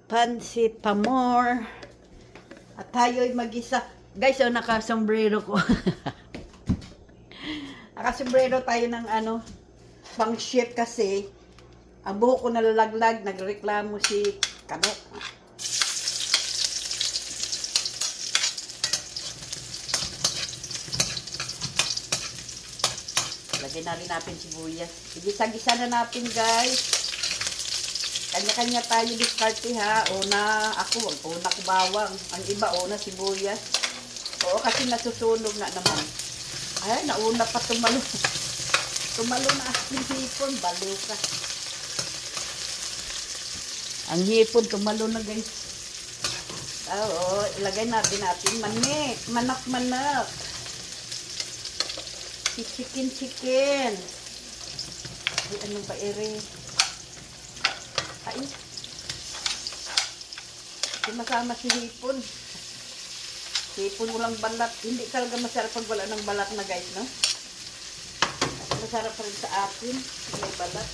Pansit Pamor. At tayo'y mag-isa. Guys, oh, nakasombrero ko. Nakasombrero tayo ng ano, pang chef kasi ang buhok ko nalalaglag, nagreklamo si Kano. Lagyan na rin natin sibuyas. Igisa-gisa na natin, guys. Kanya-kanya tayo diskarte ha. Una ako, una ko bawang. Ang iba, una sibuyas. Oo, kasi nasusunog na naman. Ay, nauna pa tumalo. Tumalo na aking hipon. Baliw ka. Ang hipon, tumalo na guys. Oo, ilagay natin manik. Manak-manak. Chicken. Ay, ano ba ere? Ay. Hindi masama si hipon. Hipon walang balat. Hindi talaga masarap pag wala ng balat na guys, no? Masarap pa rin sa akin. May balat.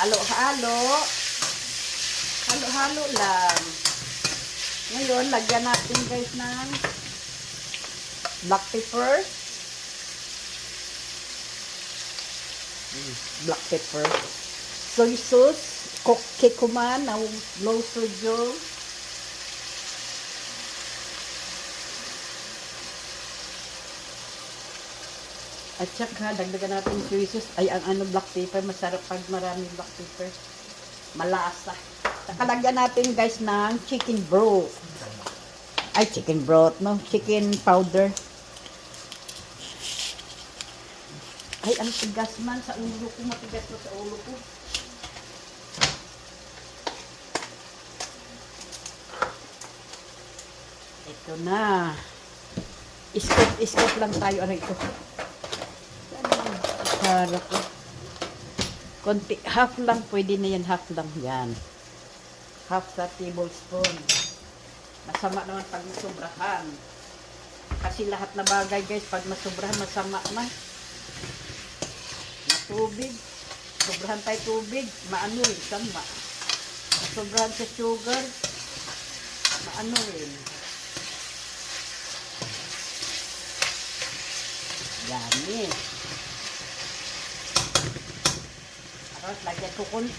Halo-halo. Halo-halo lang. Ngayon, lagyan natin guys ng black pepper. Black pepper. Soy sauce. Kikuman na low sodium. At saka, dagdagan natin soy sauce. Ay, ang ano, black pepper. Masarap pag marami black pepper. Malasa. Saka lagyan natin guys ng chicken broth. Ay, chicken broth, no? Chicken powder. Ay, ang tigas man sa ulo ko. Matigas mo sa ulo ko. Ito na. Iskop lang tayo. Ano ito? Harap ko. Konti. Half lang. Pwede na yan. Half lang. Yan. Half sa tablespoon. Masama naman pag masobrahan. Kasi lahat na bagay guys, pag masobrahan, masama na. Tubig. Sobrahan tayo tubig. Maano rin. Sama. Sobrahan sa sugar. Maano rin. Dami. Tapos lagyan ko konti.